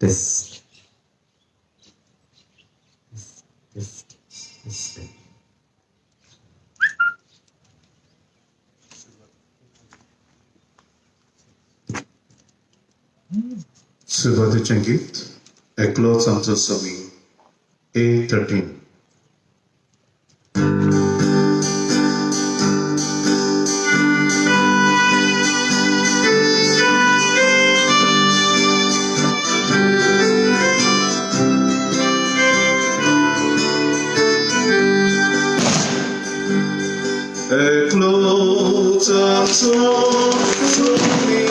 This. सुरुवातीचें गीत एकलोच आमचो समी A13. Ekloच आमचो समी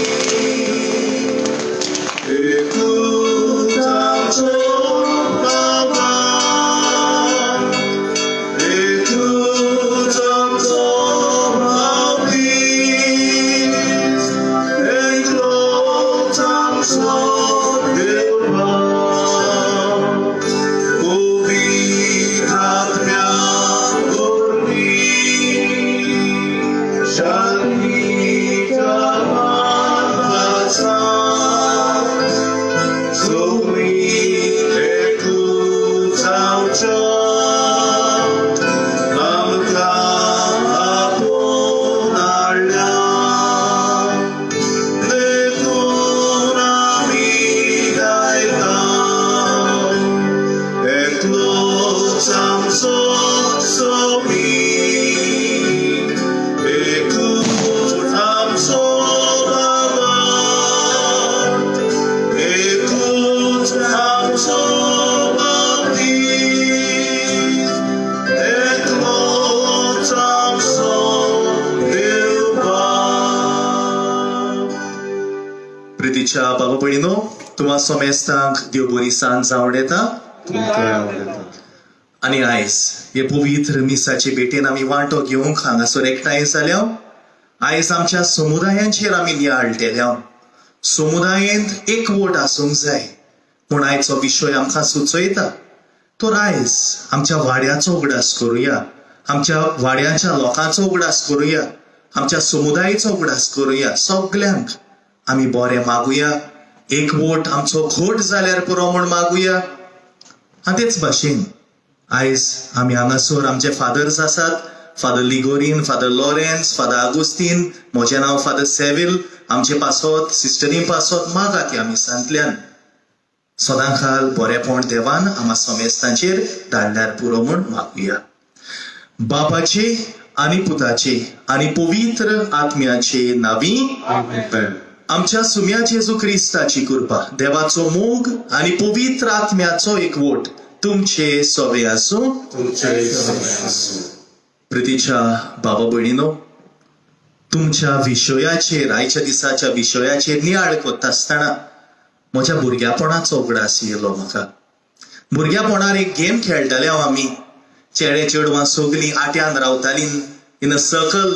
एकूच आमचो बाबा एकूच आमचो भावीस एकलोच आमचो देवा पवित्र आत्म्या वरवीं शांतीच्या मार्गाचा प्रितीच्या बाबा भयणीनो, तुम्हा सोमेस्तांक देव बरी सांज आवडेता आनी आयज हे पवित्र मिसाचे भेटेन आमी वांटो घेवंक हांगासर एकठांय जाल्या. आयज आमच्या समुदायांचेर आमी नियाळटल्या. समुदायांत एकवट आसूंक जाय पूण आयचो विशय आमकां सुचयता. तर आयज आमच्या वाड्याचो उगडास करूया, आमच्या वाड्याच्या लोकांचो उगडास करूया, आमच्या समुदायाचो उगडास करूया. सगळ्यांक आमी बरें मागुया, एकवट आमचो घोट जाल्यार पुरो म्हूण मागुया. आनी तेच भाशेन आयज आमी हांगासर आमचे फादर्स आसात, father Ligorin, father Lawrence, father Agostin, म्हजें नांव फादर सेविल, आमचे पासत सिस्टरी पासत मागात ह्या मिसांतल्यान. सदांखाल बरेपण देवान आम्हा समेस्तांचेर धाडल्यार पुरो म्हूण मागुया. बापाचे आनी पुताचे आनी पवित्र आत्म्याचे नांवी आमच्या सुम्या जेजू क्रिस्ताची कृपा, देवाचो मोग आनी पवित्र आत्म्याचो एकवट तुमचे सवे आसूं. प्रितीच्या बाबा भयणीनो, तुमच्या विशयाचेर आयच्या दिसाच्या विशयाचेर नियाळ कोत्ता आसतना म्हज्या भुरग्यापणाचो उगडास येयलो म्हाका. भुरग्यापणार एक गेम खेळटाले आमी. चेडे चेडवां सगलीं आट्यान रावतालीं इन अ सर्कल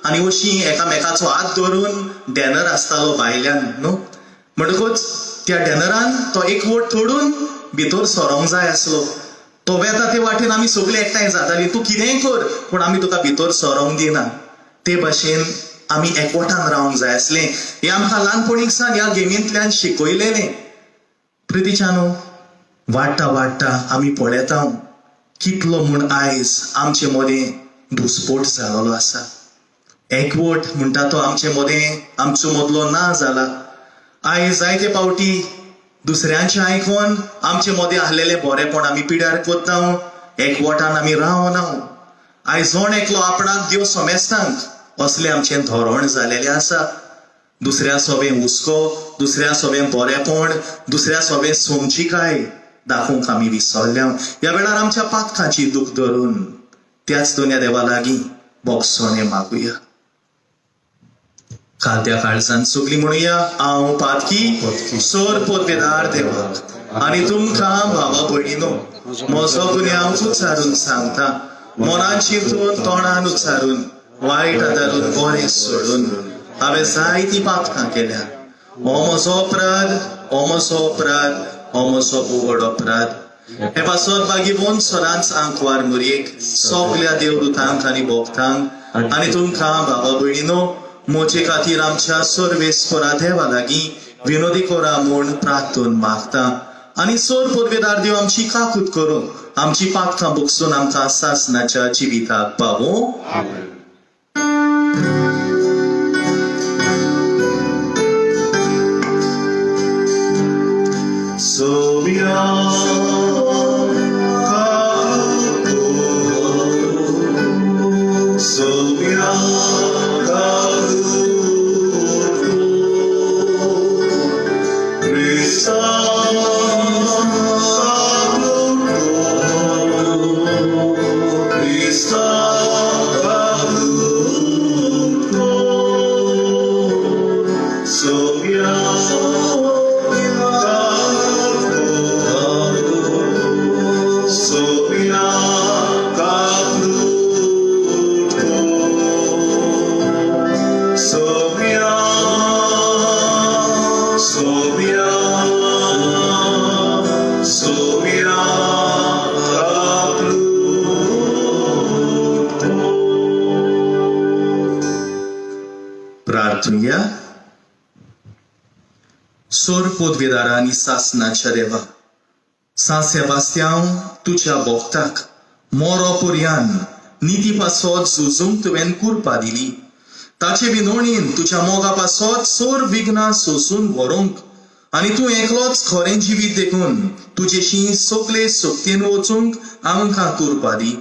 आनी अशीं एकामेकाचो हात धरून डॅनर आसतालो भायल्यान न्हू. म्हणटकूच त्या डॅनरान तो एक वोट तोडून भितर सरोंक जाय आसलो. तो वेता ते वाटेन आमी सगळे एकठांय जातालीं, तूं कितेंय कर पूण आमी तुका भितर सरोंक दिना. ते भाशेन आमी एकवटान रावंक जाय आसलें. हें आमकां ल्हानपणीकसान ह्या गेमींतल्यान शिकयलेलें. प्रितीच्यानो, वाडटा वाडटा आमी पळयता कितलो म्हूण आयज आमचे मदें दुस्पोट जालोलो आसा. एकवट म्हणटा तो आमचे मदें आमचो मदलो ना जाला. आयज जायते पावटी दुसऱ्यांचें आयकून आमचे मदें आसलेले बरेपण आमी पिड्यार कोत्ता. एकवटान आमी रावना. आयज जोण एकलो आपणाक देव सोमेस्तांक असलें आमचें धोरण जालेलें आसा. दुसऱ्या सोबें हुस्को, दुसऱ्या सोबें बरेपण, दुसऱ्या सोबें सोमचीकाय दाखोवंक आमी विसरल्या. ह्या वेळार आमच्या पातकांची दूख धरून त्याच दोन्या देवा लागीं बोगसोने मागुया. खाद्या काळजान सगळी म्हणुया, हांव पातकी सोर पोतवेदार देवाक आनी तुमकां भावा भयणीनो म्हजो गुन्यांव उच्चारून सांगता. मनान चिंतून तोंडान उच्चारून वायट आदारून बरें सोडून हांवें जायतीं पातकां केल्या. हो म्हजो अपराध, हो म्हजो अपराध, हो म्हजो उघड अपराध. हे पासत बागीबोन सदांच आंकवार मुरयेक सगल्या देवदूतांक आनी भोगतांक आनी तुमकां भावा भयणीनो मोचे खातीर आमच्या सर्वेस्परा देवा लागीं विनोदी कोरा म्हूण प्रार्थून मागता. आनी सोर पोरवेदार देव आमची काकूत करूं, आमची पातकां भोगसून आमकां सासणाच्या जिविताक पावो. प्रार्थूया. सोर पोतवेदारा आनी सासणाच्या देवा, सा सेबास्त्यांव तुज्या भोगताक मोरो पर्यान निती पासत झुजूंक तुवें कुरपा दिली. ताचे विनोणीन तुज्या मोगा पासत सोर विघ्नां सोसून व्हरोंक आनी तूं एकलोच खरें जिवीत देखून तुजेशी सगळे सक्तीन वचूंक आमकां कुरपा दी.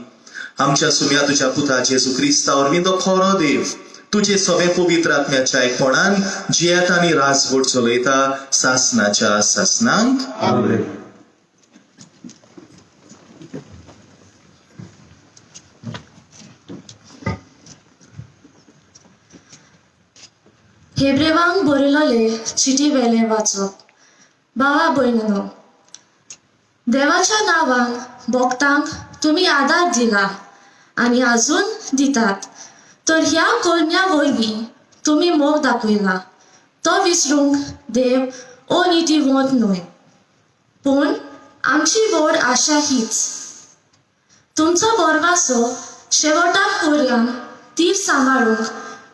आमच्या सुम्या तुज्या पुता जेजू क्रिस्ता वरवीं तो खरो देव तुजे सगळे पवित्र आत्म्याच्या एकपणान जियेत आनी राजवट चलयता सासणाच्या सासणांक. आमेन. हेब्रेवांक बरयलोले चिटी वेले वाचप. भावा भयणीनो, देवाच्या नांवान भोगतांक तुमी आदार दिला आनी आजून दितात, तर ह्या कोरण्या वरवीं तुमी मोग दाखयला. तो विसरूंक देव अनितीवंत न्हय. पूण आमची व्हड आशा हीच, तुमचो बोरवासो शेवटाक पर्यंत तीर सांबाळूंक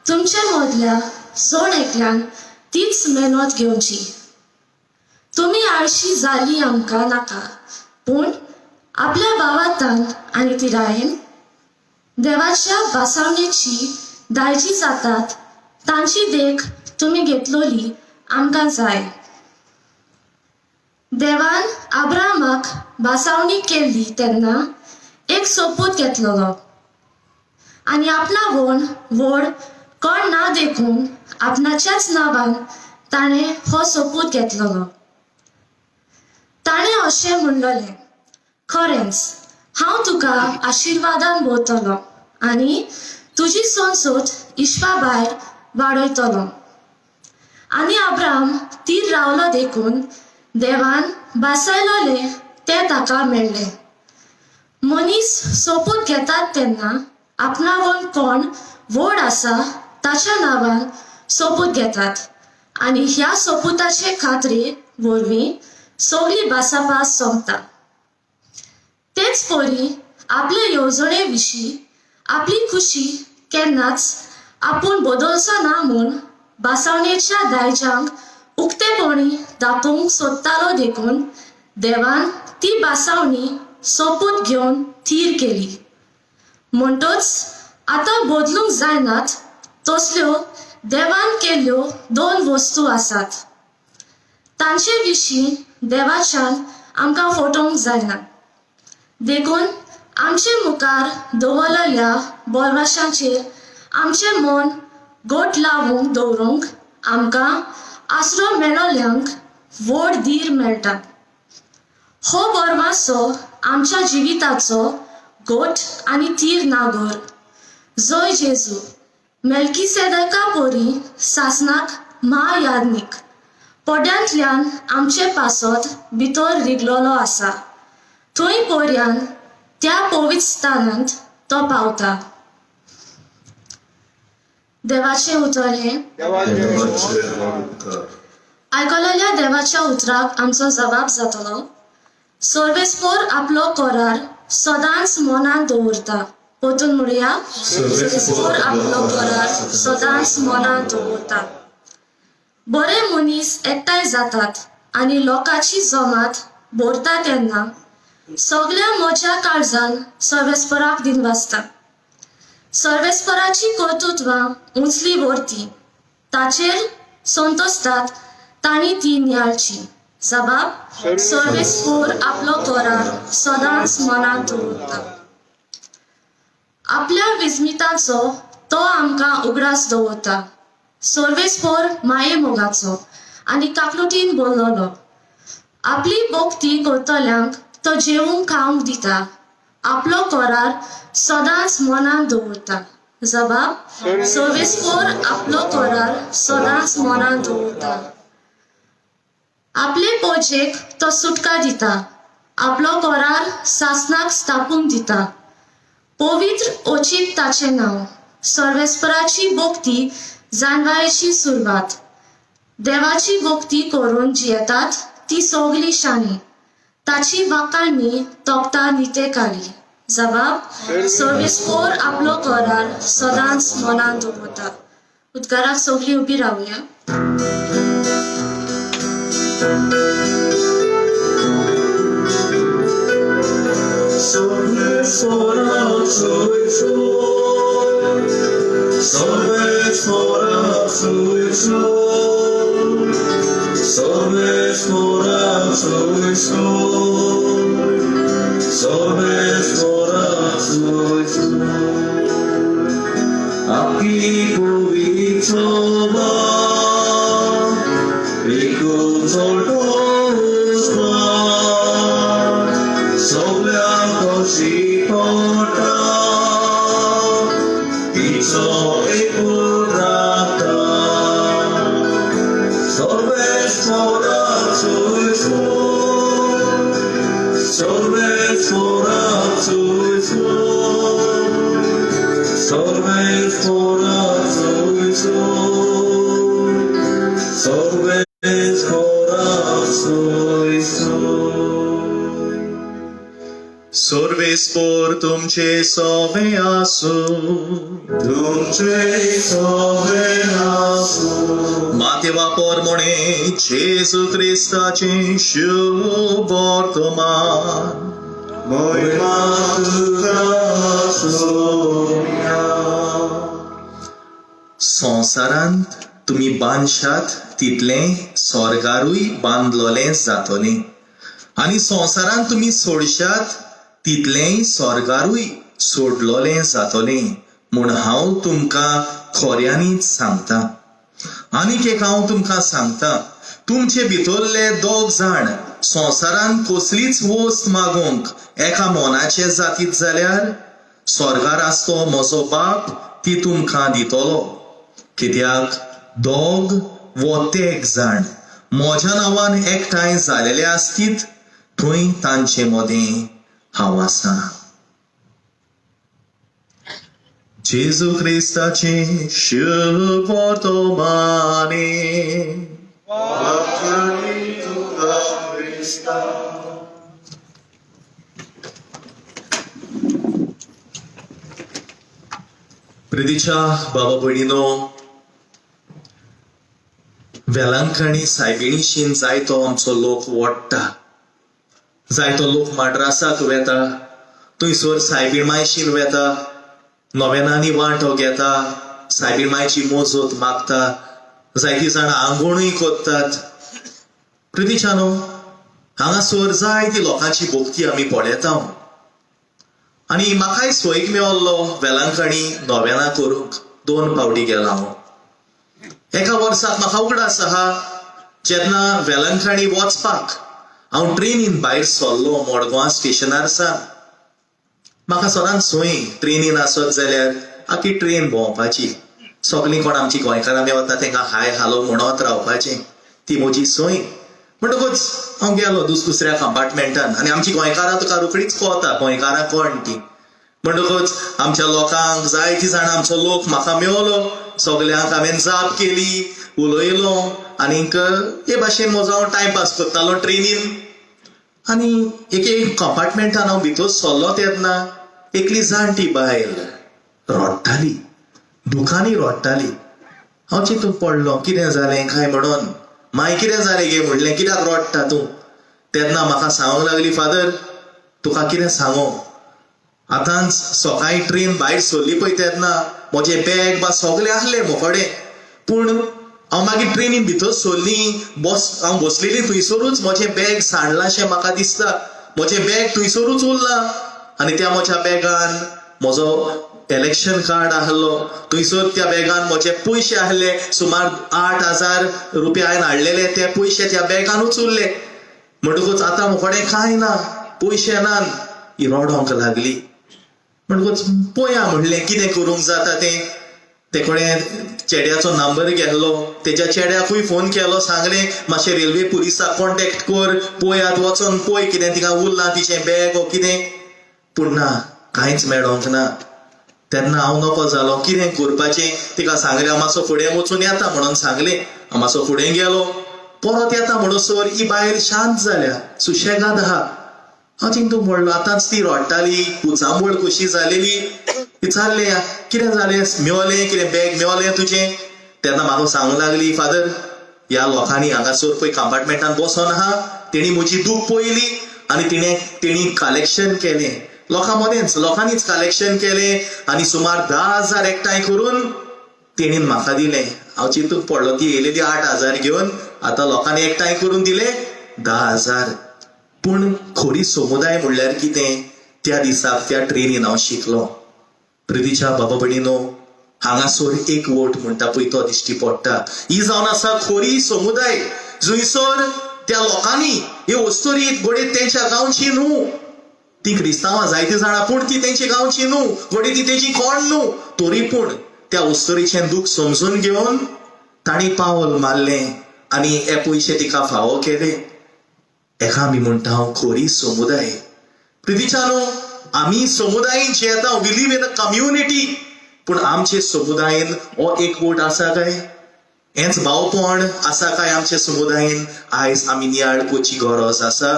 तुमचे मदल्या जोड एकल्यान तीच मेहनत घेवची. तुमी आळशी जाली आमकां नाका, पूण आपल्या भावातान आनी तिरायेन देवाच्या बासावणेची दायजी जातात तांची देख तुमी घेतलोली आमकां जाय. देवान आब्रामाक बासावणी केल्ली तेन्ना एक सोपूत घेतलोलो आनी आपणा व्हड कोण ना देखून आपणाच्याच नांवान ताणें हो सोपूत घेतलोलो. ताणें अशें म्हणलोलें, खरेंच हांव तुका आशिर्वादान भोंवतलो आनी तुजी संसोद इश्पा भायर वाडयतलो. आनी अब्राम तीर रावलो देखून देवान बासायलोले ते ताका मेळ्ळे. मनीस सोपूत घेतात तेन्ना आपणावन कोण व्हड आसा ताच्या नांवान सोपूत घेतात आनी ह्या सोपुताचे खात्रे वरवीं सगळी भासाभास सोंपता. तेच परी आपले येवजणे विशीं आपली खुशी केन्नाच आपूण बदलचो ना म्हूण भासावणेच्या दायजांक उक्तेपणी दाखोवंक सोदतालो देखून देवान ती भासावणी सोपूत घेवन थीर केली. म्हणटच आतां बदलूंक जायनात तसल्यो देवान केल्ल्यो 2 वस्तू आसात. तांचे विशीं देवाच्यान आमकां फटोवंक जायना. देखून आमचे मुखार दवरलेल्या बोरवाशांचेर आमचें मन घट लावूंक दवरूंक आमकां आसरो मेळोल्ल्यांक व्हड धीर मेळटा. हो बोरवासो आमच्या जिविताचो घट आनी थीर नागर. जय जेजू. मेल्कीसेदेका परी सासनाक महायाज्ञीक पोड्यांतल्यान आमचे पासत भितर रिगलोलो आसा. थंय पर्यान त्या पवित्र स्थानांत तो पावता. देवाचे उतर हे. आयकलेल्या देवाच्या उतराक आमचो जबाब जातलो. सर्वेस्पर आपलो करार सदांच मनांत दवरता. पोतून म्हणुया. सर्वेस्पर आपलो करार सदांच मनांत दवरता. बरे मनीस एकठांय जातात आनी लोकांची जमात भरता तेन्ना सगळ्या मोच्या काळजान सर्वेस्पराक दिनवासता. सर्वेस्पराची कर्तुत्वां उंचली व्हरती. ताचेर संतोसतात तांणी ती नियाळची. जबाब. सर्वेस्पर आपलो करार सदांच मनांत दवरता. आपल्या विस्मिताचो तो आमकां उगडास दवरता. सर्वेस्पर माये मोगाचो आनी काकलुटीन बोललोलो. आपली भोक्ती करतल्यांक तो जेवूंक खावंक दिता. आपलो करार सदांच मनांत दवरता. जबाब. सर्वेस्पर आपलो करार सदांच मनांत दवरता. आपले पोजेक तो सुटका दिता. आपलो करार सासनाक स्थापूंक दिता. पवित्र ओचीत ताचे नांव. सर्वेस्पराची भोक्ती जानवायेची सुरवात. देवाची भोक्ती करून जियेतात ती सगळी शाणी. ताची वाकाळणी तोपता नितेकाली. जबाब. सर्वेस्पर आपलो करार सदांच मनांत दवरता. उद्गाराक सगळी उबी रावया. सर्वेस्पर तुमचे सोवे आसू. माते वापर म्हणे जेजू क्रिस्ताचे शुभ वर्तमान. संवसारांत तुमी बांदशात तितले स्वर्गारूय बांदलोले जातले आनी संवसारांत तुमी सोडशात तितलें स्वर्गारूय सोडलोलें जातलें म्हूण हांव तुमकां खऱ्यांनीच सांगता. आनीक एक हांव तुमकां सांगता, तुमचे भितरले 2 जाण संवसारांत कसलीच वस्त मागूंक एका मोनाचे जातीत जाल्यार स्वर्गार आसतो म्हजो बाप ती तुमकां दितलो. कित्याक दोग वो तेग जाण म्हज्या नांवान एकठांय जालेले आसतीत थंय तांचे मदें हांव आसां. जेजू क्रिस्ताचे शुभ वर्तमाने. प्रितीच्या बाबा भयणीनो, वेलांकणी सायबिणीशीन जायतो आमचो लोक वोडटा. जायतो लोक माड्रासाक वेता, थंयसर सायबीण मायशीन वेता, नोवेनांनी वांटो घेता, सायबीण मायची मोजत मागता, जायतीं जाणां आंगोणूय कोत्तात. प्रितीच्यानो, हांगासर जायती लोकांची भोगती आमी पळयता. आनी म्हाकाय सोयीक मेळ्ळो वेलांकणी नोवेनां करूंक. 2 फावटी गेला हांव. एका वर्साक म्हाका उगडास आहा, जेन्ना वेलांकणी वचपाक हांव ट्रेनीन भायर सरलो मडगांव स्टेशनार सावन. म्हाका सदांच सोय ट्रेनीन आसत जाल्यार आख्खी ट्रेन भोंवपाची. सगळीं कोण आमची गोंयकारां मेवता तांकां हाय हालो म्हणत रावपाचें, ती म्हजी सोय. म्हणटकूच हांव गेलो दुसऱ्या कंपार्टमेंटान आनी आमची गोंयकारां तुका रोखडीच कळटा गोंयकारां कोण ती. म्हणटकूच आमच्या लोकांक जायतीं जाणां आमचो लोक म्हाका मेवलो. सगल्यांक हांवें जाप केली, उलयलो आनीक हे भाशेन म्हजो हांव टायमपास करतालो ट्रेनीन. आनी एक कंपार्टमेंटान हांव भितर सरलो तेन्ना एकली जाणटी बायल रडटाली, दुखांनी रडटाली. हांव चिंतून पडलो कितें जालें काय म्हणून. माय कितें जालें गे म्हणलें, कित्याक रडटा तूं? तेन्ना म्हाका सांगूंक लागली, फादर तुका कितें सांगू, आतांच सकाळीं ट्रेन भायर सरली पळय तेन्ना म्हजें बॅग बा सगळें आहलें म्हकोडें. पूण हांव मागीर ट्रेनीन भितर सरली, हांव बसलेली थंयसरूच म्हजें बॅग सांडलाशें म्हाका दिसता. म्हजें बॅग थंयसरूच उरलां आनी त्या म्हज्या बॅगान म्हजो इलेक्शन कार्ड आहलो. थंयसर त्या बॅगान म्हजे पयशे आहले, सुमार 8,000 रुपया हांवें हाडलेले, ते पयशे त्या बॅगानूच उरले. म्हणटकूच आतां म्हकोडें कांय ना, पयशे नान. ही रडोंक लागली. म्हणटकूच पळया म्हणलें कितें करूंक जाता तें. ते कडेन चेड्याचो नंबर घेतलो, तेज्या चेड्याकूय फोन केलो, सांगलें मातशें रेल्वे पुलिसाक कॉन्टेक्ट कर, पळयात वचोन पळय कितें तिका उरलां तिचें बॅग ओ कितें. पूण ना, कांयच मेळोंक ना. तेन्ना हांव नको जालो, कितें करपाचें. तिका सांगलें हांव मातसो फुडें वचून येता म्हणून सांगलें. हांव मातसो फुडें गेलो, परत येता म्हणसर ही बायल शांत जाल्या, सुशेगाद आहा. हांव चिंतूंक पडलो, आतांच ती रडटाली, कुचांबळ कशी जालेली. विचारलें कितें जालें, मेवलें कितें, बॅग मेवलें तुजें? तेन्ना म्हाका सांगूंक लागली, फादर ह्या लोकांनी हांगासर पळय कंपार्टमेंटान बसोन आहा, तेणी म्हजी दूख पळयली आनी तेणी कलेक्शन केलें. लोकांनीच कलेक्शन केलें आनी सुमार 10,000 एकठांय करून तेणीन म्हाका दिलें. हांव चिंतूंक पडलो, ती येयलेली 8,000 घेवन, आतां लोकांनी एकठांय करून दिले 10,000. पूण खरी समुदाय म्हणल्यार कितें त्या दिसाक त्या ट्रेनीन हांव शिकलो. प्रितीच्या बाबा भयणीनो, हांगासर एक वोट म्हणटा पळय तो दिश्टी पडटा. ही जावन आसा खरी समुदाय, जंयसर त्या लोकांनी हे वस्तुरीत घोडे तेंच्या गांवची न्हू, ती क्रिस्तांवां जायतीं जाणां, पूण ती तेंची गांवची न्हू, घोडे ती तेजी कोण न्हू. तरी पूण त्या वस्तुरीचें दूख समजून घेवन तांणी पावल मारलें आनी हे पयशे तिका फावो केले. हेका आमी म्हणटा हांव खरी समुदाय. प्रितीच्यानो, आमी समुदायीन जियेता, we live in a community. पूण आमचे समुदायेन हो एक वोट आसा काय? हेंच भावपण आसा काय आमचे समुदायेन? आयज आमी नियाळ करची गरज आसा.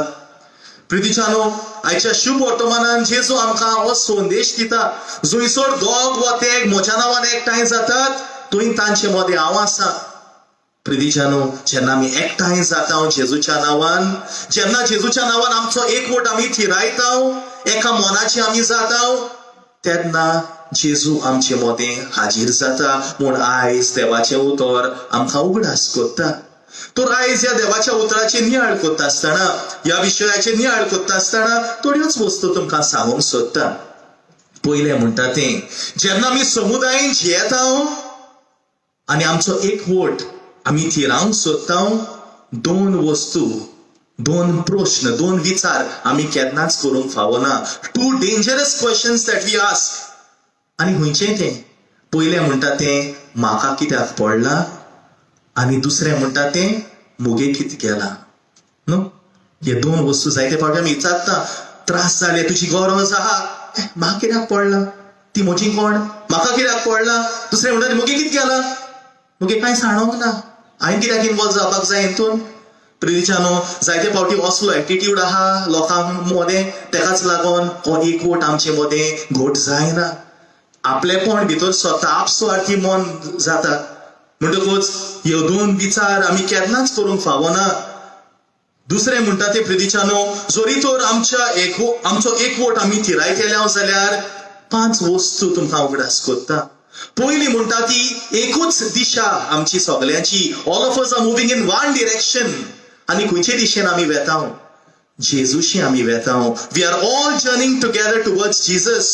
प्रितीच्यानो, आयच्या शुभ वर्तमानान जेजू आमकां हो संदेश दिता, जंयसर दोग वा तेग म्हज्या नांवान एकठांय जातात, थंय तांचे मदें हांव आसां. प्रितीच्यानो, जेन्ना आमी एकठांय जाता जेजूच्या नांवान, जेन्ना जेजूच्या नांवान आमचो एक वोट आमी थिरायता, एका मनाची आमी जाता, तेन्ना जेजू आमचे मदें हाजीर जाता. म्हूण आयज देवाचें उतर आमकां उगडास करता. तर आयज ह्या देवाच्या उतराची नियाळ करता आसतना, ह्या विशयाचे नियाळ करता आसतना थोड्योच वस्तू तुमकां सांगूंक सोदता. पयलें म्हणटा तें, जेन्ना आमी समुदायान जियेता आनी आमचो एक वोट आमी थिरावंक सोदता, 2 वस्तू दोन प्रश्न, दोन विचार आमी केन्नाच करूंक फावना. 2 dangerous questions that we ask. आनी खंयचें तें? पयलें म्हणटा तें म्हाका कित्याक पडला, आनी दुसरें म्हणटा तें मुगे कितें केला. न्हू, हे दोन वस्तू जायते फावटी आमी विचारता. त्रास जाले, तुजी गरज आहा, म्हाका कित्याक पडला, ती म्हजी कोण, म्हाका कित्याक पडला. दुसरें म्हणटा मुगे कितें केला, मुगे कांय सांगोंक ना, हांवें कित्याक इनवॉल्व जावपाक जाय हितून. प्रिचानो, जायते फावटी असलो एटिट्यूड आहा लोकांक मदें, तेकाच लागून हो एकवट आमचे मदें घट जायना. आपलेपण भितर स्वता आपसुवार्थी मन जाता. म्हणटकूच ह्यो दोन विचार आमी केन्नाच करूंक फावना. दुसरें म्हणटा तें प्रिचानो, जरी तर आमचो एकवट आमी थिराय केल्या जाल्यार 5 वस्तू तुमकां उगडास कोत्ता. पयली म्हणटा ती एकूच दिशा आमची सगळ्यांची. All of us are moving in one direction. आनी खंयचे दिशेन आमी वेता? जेजूशी आमी वेता. We are all journeying together towards Jesus.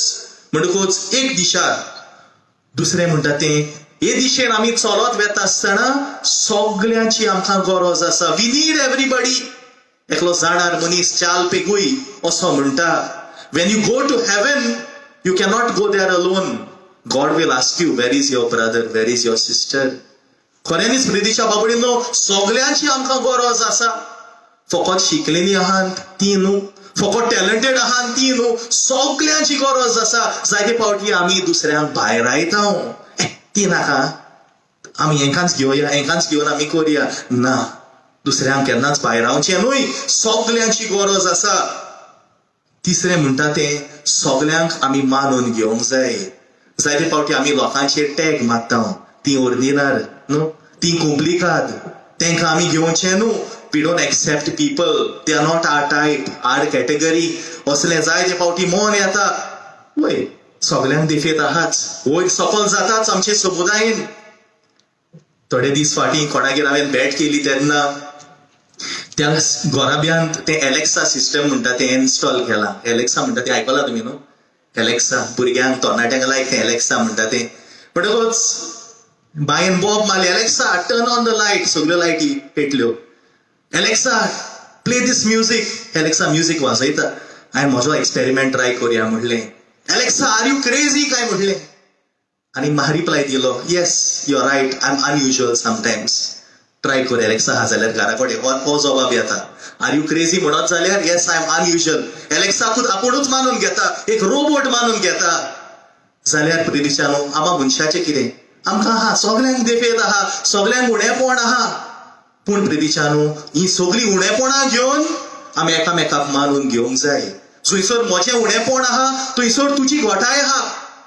म्हणटकूच एक दिशा. दुसरें म्हणटा तें हे दिशेन आमी चलत वेता आसतना सगळ्यांची आमकां गरज आसा. We need everybody. एकलो जाणार मनीस चाल पेगूय असो म्हणटा, when you go to heaven you cannot go there alone. God will ask you, where is your brother, where is your sister. खऱ्यांनीच प्रितीच्या बाबडीनो सगळ्यांची आमकां गरज आसा. फकत शिकलेली आहात ती न्हू, फकत टॅलंटेड आहात ती न्हू, सगळ्यांची गरज आसा. जायते फावटी आमी दुसऱ्यांक भायर आयता, ती नाका, आमी हेंकांच घेवया, हेंकांच घेवन आमी करया. ना, दुसऱ्यांक केन्नाच भायर रावचें न्हय, सगळ्यांची गरज आसा. तिसरें म्हणटा तें सगळ्यांक आमी मानून घेवंक जाय. जायते फावटी आमी लोकांचेर टॅग मारता, ती ओरिजिनल न्हू, ती कुंपलिकाद, तेंकां आमी घेवचें न्हू. We don't accept people, they are not our type, our category. असलें जायते फावटी मन येता. वय, सगळ्यांक देफेत आहाच, वयर सकल जाताच आमचे समुदायेन. थोडे दीस फाटीं कोणागेर हांवें भेट केली तेन्ना त्या घोराब्यांत तें एलेक्सा सिस्टम म्हणटा तें इन्स्टॉल केलां. एलेक्सा म्हणटा तें आयकलां तुमी न्हू, एलेक्सा. भुरग्यांक तरणाट्यांक लायक तें एलेक्सा म्हणटा तें. म्हणटकूच बायन बॉब मारली, Alexa turn on the light. सगळ्यो लायटी पेटल्यो. एलेक्सा प्ले दीस म्युजीक. एलेक्सा म्युजीक वाजयता. हांवें म्हजो एक्सपेरिमेंट ट्राय करुया म्हणलें. एलेक्सा आर यू क्रेझी काय म्हणलें. आनी म्हाका रिप्लाय दिलो, yes you are right, I am unusual sometimes. Try कर एलेक्सा हा जाल्यार घरा कडेन हो जबाब येता. आर यू क्रेझी म्हणत जाल्यार येस आय एम अनयुज्युअल. एलेक्साकूच आपुणूच मानून घेता, एक रोबोट मानून घेता. जाल्यार प्रितीच्यानो आमा मनशाचें कितें? आमकां आहा, सगळ्यांक देफेत आहा, सगळ्यांक उणेपण आहा. पूण प्रितीच्यानो ही सगळी उणेपणां घेवन आमी एकामेकाक मानून घेवंक जाय. थंयसर म्हजें उणेपण आहा, थंयसर तुजी घोटाय आहा.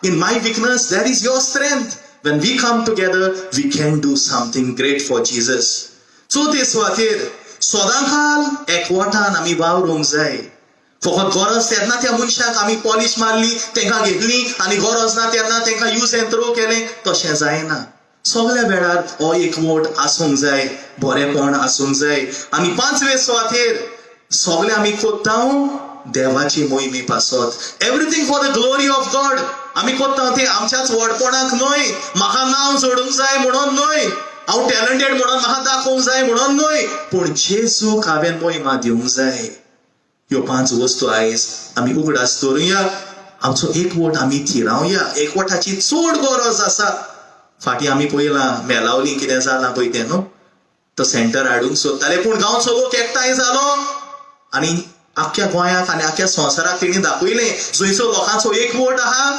In my weakness, there is your strength. When we come together, we can do something great for Jesus. So ते सुवातेर सदांकाल एकवटान आमी वावरूंक जाय. फकत गरज तेन्ना त्या मनशाक आमी पॉलिश मारली, तेंकां घेतली, आनी गरज ना तेन्ना तेंकां यूज एंड थ्रो केलें, तशें जायना. सगळ्या वेळार हो एकवट आसूंक जाय, बरेपण आसूंक जाय. आनी 5वे सुवातेर सगळे आमी कोत्ता देवाची मोहिमे पासत. Everything for the glory of God. आमी कोत्ता तें आमच्याच व्हडपणाक न्हय, म्हाका नांव जोडूंक जाय म्हणून न्हय, हांव टॅलंटेड म्हणून म्हाका दाखोवंक जाय म्हणून न्हय, पूण जेजूक हांवें मोहिमा दिवंक जाय. ह्यो 5 वस्तू आयज आमी उगडास दवरुया. आमचो एकवट आमी थिरावया. एकवटाची चड गरज आसा. फाटीं आमी पळयलां मेलावली कितें जालां पळय तें न्हू, तो सेंटर हाडूंक सोदताले, पूण गांवचो लोक एकठांय जालो आनी आख्ख्या गोंयाक आनी आख्ख्या संवसाराक तेणी दाखयलें जंयसर लोकांचो एकवट आहा,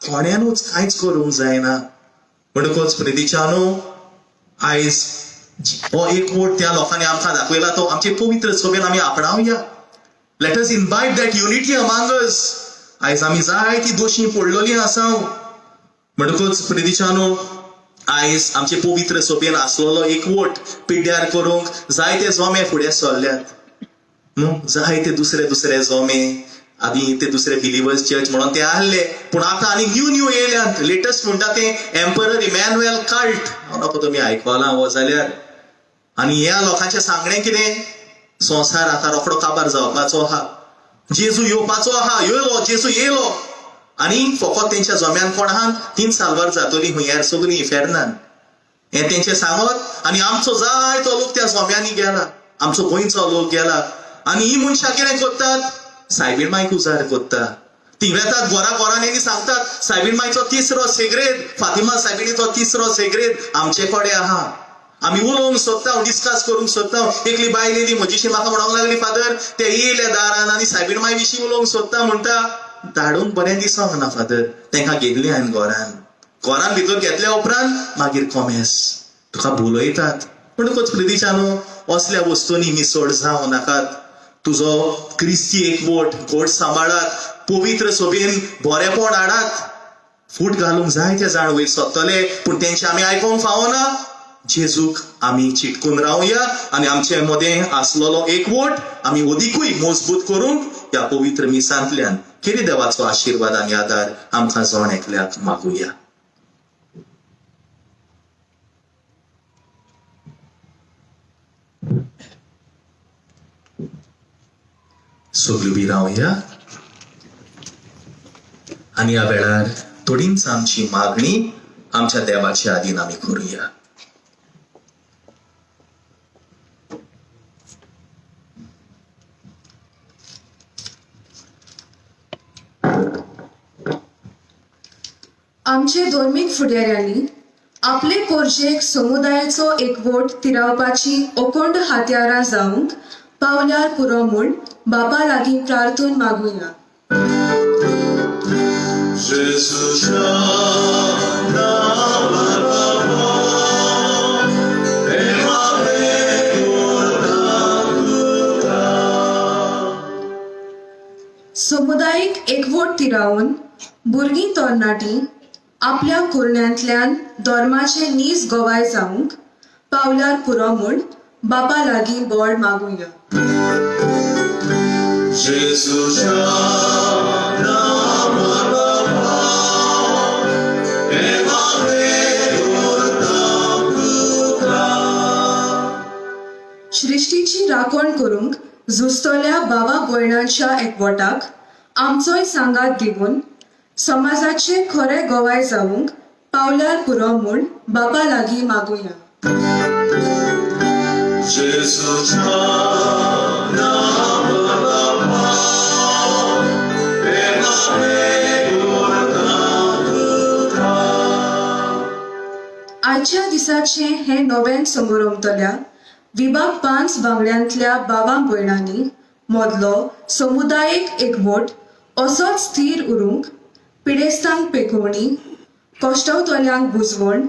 कोण्यानूच कांयच करूंक जायना. म्हणटकूच प्रितीच्यानो आयज हो एकवट त्या लोकांनी आमकां दाखयला तो आमचे पवित्र सभेन आमी आपणावया. Let us invite that unity among us. आयज आमी जायतीं दोशीं पडलेलीं आसा. म्हणटकूच प्रितीच्यानो आयज आमचे पवित्र सभेन आसलेलो एकवट पिड्ड्यार करूंक जायते जोमे फुडें सरल्यात न्हू. जायते दुसरे दुसरे जोमे, आदी ते दुसरे बिलिवर्स चर्च म्हणून ते आहले, पूण आतां आनी न्यू येयल्यात. लेटस्ट म्हणटा तें एम्परर इमॅन्युएल कल्ट. हांव नकळो तुमी आयकलां हो जाल्यार. आनी ह्या लोकांचें सांगणें कितें? संवसार आतां रोखडो काबार जावपाचो आहा, जेजू येवपाचो आहा, येयलो, जेजू येयलो. आनी फकत तेंच्या जोम्यान कोण आहा? 3 सालवार जातलीं हुंयार सगळीं फेरनान. हें तेंचें सांगत आनी आमचो जायतो लोक त्या जोम्यांनी गेला. आमचो गोंयचो लोक गेला आनी ही मनशां कितें कोत्तात सायबीण मायक उजार कोत्ता ती येतात घोरांनी सांगतात सायबीण मायचो तिसरो सेग्रेद फातिमा सायबिणीचो तिसरो सेग्रेद आमचे कडेन आहा आमी उलोवंक सोदता डिस्कस करूंक सोदता एकली बायल येयली म्हजीशी म्हाका म्हणूंक लागली फादर ते येयले दारान आनी सायबीण माय विशीं उलोवंक सोदता म्हणटा धाडूंक बरें दिसोंक ना फादर तांकां घेतली हांवें घरान भितर घेतल्या उपरांत मागीर कॉमेस तुका बोलयतात पूण प्रिदिशानो असल्या वस्तूंनी मिसळ जावं नाकात तुजो क्रिस्ती एकवट घोट सांबाळात पवित्र सभेन बरेपण हाडात फूट घालूंक जाय ते जाण वयर सोदतले पूण तेंचे आमी आयकोंक फावना जेजूक आमी चिटकून रावया आनी आमचे मदें आसलोलो एकवट आमी ओदिकूय मजबूत करूंक ह्या पवित्र मिसांतल्यान कितें देवाचो आशिर्वाद आनी आदार आमकां जण एकल्याक मागुया. सगळीं उबी रावया आनी ह्या वेळार थोडींच आमची मागणी आमच्या देवाच्या आदीन आमी करुया. आमचे धर्मीक फुडाऱ्यांनी आपले पोरजेक समुदायाचो एकवट तिरावपाची अखंड हात्यारां जावंक पावल्यार पुरो म्हूण बापा लागीं प्रार्थून मागुया. समुदायीक एकवट तिरावन भुरगीं तरणाटीं आपल्या कुरण्यांतल्यान धर्माचे नीज गोवाय जावंक पावल्यार पुरो म्हूण बापा लागीं बोड मागुया. सृश्टीची राखण करूंक झुजतल्या भावा भयणांच्या एकवटाक आमचोय सांगात दिवन समाजाचे खरे गोवाय जावंक पावल्यार पुरो म्हूण बापा लागीं मागुया. आजच्या दिसाचे हे नवें समोरंतल्या विभाग 5 वांगड्यांतल्या भावां भयणांनी मदलो समुदायीक एकवट असोच स्थिर उरूंक पिडेस्तांक पेखोवणी कोश्टवतल्यांक बुजवण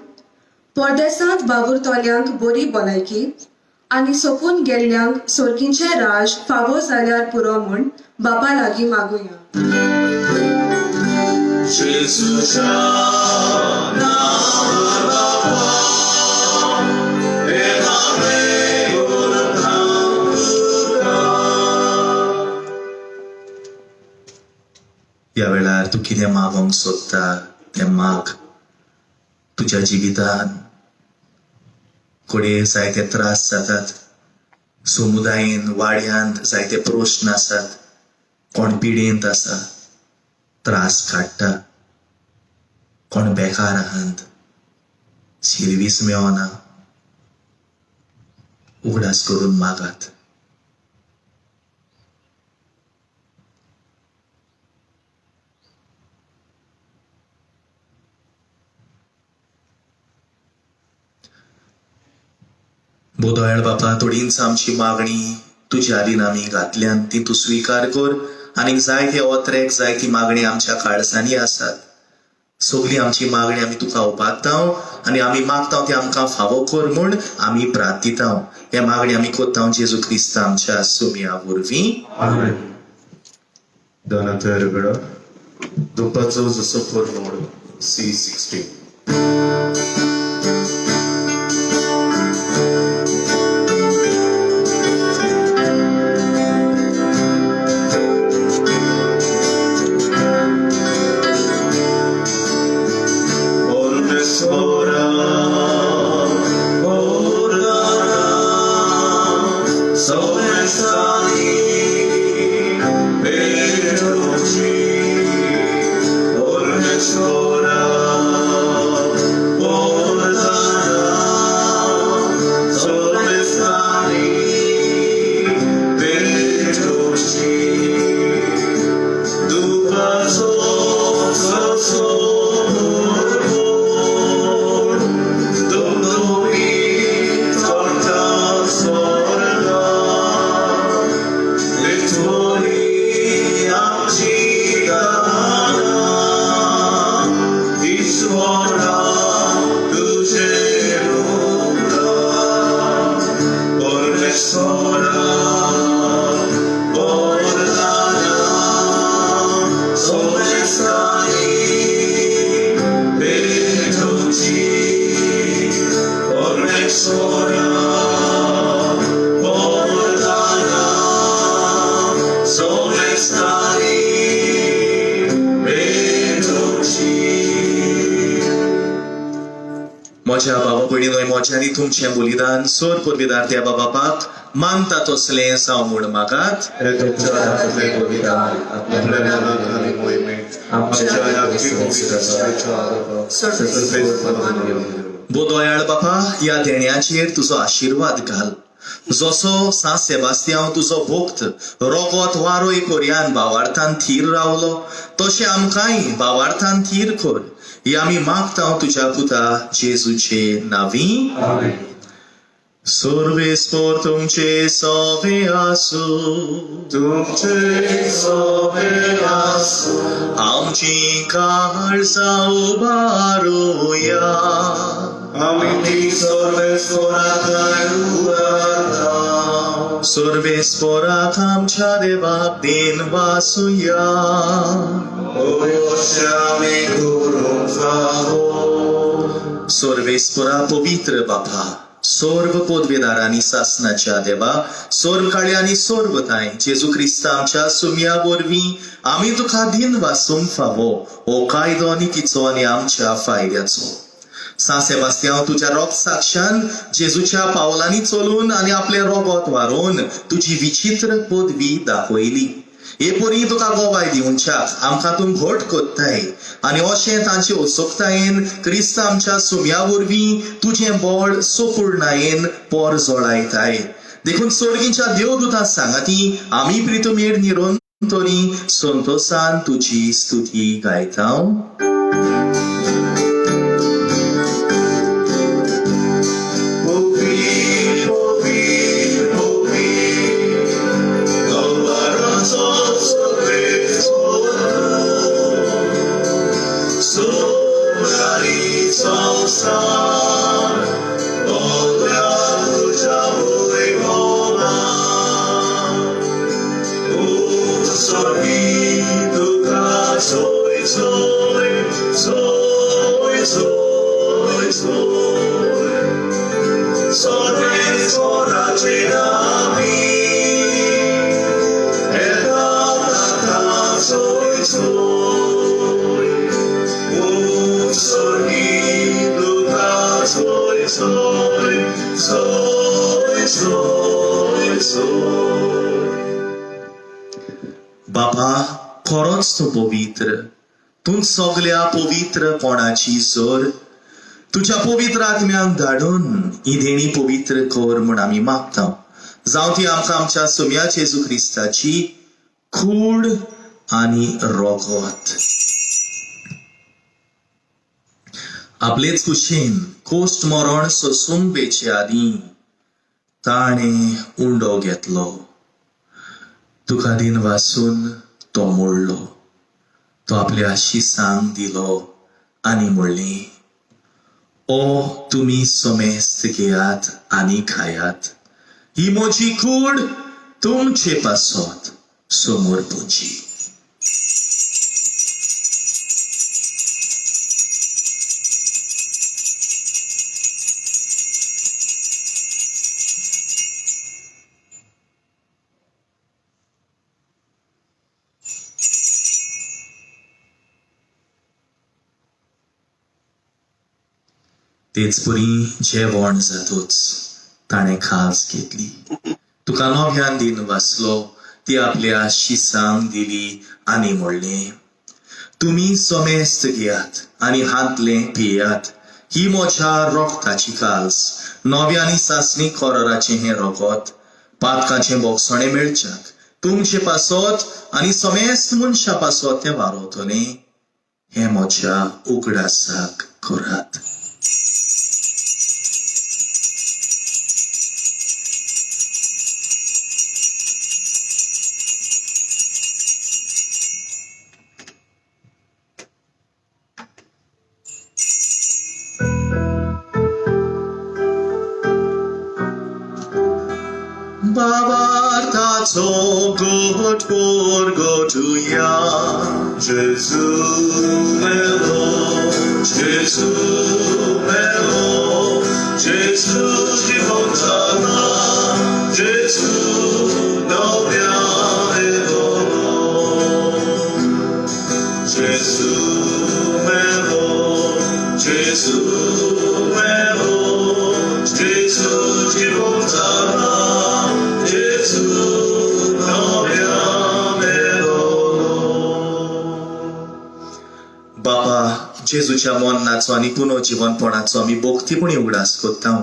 परदेसांत वावुरतल्यांक बरी भलायकी आनी सोपून गेल्ल्यांक सोरकींचे राज फावो जाल्यार पुरो म्हूण बापा लागीं मागुया. ह्या वेळार तूं कितें मागोंक सोदता तें माग. तुज्या जिवितान कोडे जायते त्रास जातात, समुदायेन वाड्यांत जायते प्रश्न आसात, कोण पिडेंत आसा, त्रास काडटा, कोण बेकार आहात, सिरवीस मेळना, उगडास करून मागात. बोदोळ बापा थोडींच आमची मागणी तुज्या आदीन आमी घातल्यान ती तूं स्विकार कर आनी जायते ओत्रेक जायती मागणी आमच्या काळजांनी आसात. सगळी आमची मागणी आमी तुका उपात्ताव आनी आमी मागताव ती आमकां फावो कर म्हूण आमी प्रार्थिताव. हे मागणी आमी कोत्ताव जेजू क्रिस्त आमच्या सुमया वरवीं. दोनातर वेळो दुपारचो जसो फोर C16. मोच्या बाबा भयणीनो मोच्यानी तुमचें बलिदान सोर परबीदार त्या बापाक मानता तसलें जावं म्हूण मागात. बो दयाळ बापा ह्या देण्याचेर तुजो आशीर्वाद घाल. जसो सा सेबास्तियांव तुजो भोक्त रोगोत वारोय पर्यान भावार्थान थीर रावलो तशें आमकांय भावार्थान थीर कर. ही आमी मागता तुज्या पुता जेजूचे नांवी. सर्वेस्पोर तुमचे सोवे आसूं, तुमचे सोवे आसूं, आमची काळजां उबारुया. आमी ती सर्वेस्पोराक उबारता. सर्वेस्पोराक आमच्या देवाक दिन वासुया. सर्वेस्परा पवित्र बापा सर्व पदवेदारांनी सासनाच्या देवा सर्व काळी आनी सर्वताय जेजू क्रिस्त आमच्या सुम्या वरवीं आमी तुका दिन वासूंक फावो हो कायदो आनी तिचो आनी आमच्या फायद्याचो. सा सेबास्तियांव तुज्या रोग साक्षान जेजूच्या पावलांनी चलून आनी आपले रोगोत वारोवन तुजी विचित्र पदवी दाखयली. हे परी तुका गोवाय दिवच्याक आमकां तूं घोट कोत्ताय आनी अशें तांचे उत्सुकतायेन क्रिस्त आमच्या सुम्या वरवीं तुजें बळ सोपूर्णायेन पोर जोडायताय. देखून सर्गीच्या देवदूतां सांगाती आमी प्रितुमेर निरोंतरी संतोषान तुजी स्तुती गायता. बापा खरोच तो पवित्र. तू सगळ्या पवित्रपणाची जोर तुझ्या पवित्र आत्म्याक धाडून ही देणी पवित्र कर म्हूण आमी मागता. जावं ती आमकां आमच्या सुम्या जेजू क्रिस्ताची खूड आनी रोगोत. आपलेच कुशीन कोस्ट मरण सोंसुंबेचे आदीं ताणें उंडो घेतलो. तुका दिन वासून तो मोडलो. तो आपल्या शिसांक दिलो आनी म्हणलें, ओ तुमी समेस्त घेयात आनी खायात. ही म्हजी कूड तुमचे पासत समोर पोची. तेच परी जेवण जातूच ताणें खास घेतली. तुका नव्यान दिन वाचलो ती आपल्या शिसांक दिली आनी म्हणलें, तुमी समेस्त घेयात आनी हातले पियात. ही म्हज्या रोगताची काल्स नव्यानी सासणी कोराराचें हें रोगोत पातकाचें बोगसणें मेळच्याक तुमचे पासत आनी समेस्त मनशा पासत तें वारोतलें. हें म्हज्या उगडासाक करात. Babartaco God porgotuja. Jezu melo, Jezu melo, Jezu żywota nam, Jezu dobra elo. Jezu melo, Jezu melo, Jezu żywota nam, Jezu dobra elo. बापा जेजूच्या मरणाचो आनी पुनर्जीवनपणाचो आमी भोगतीपणी उगडास कोत्तां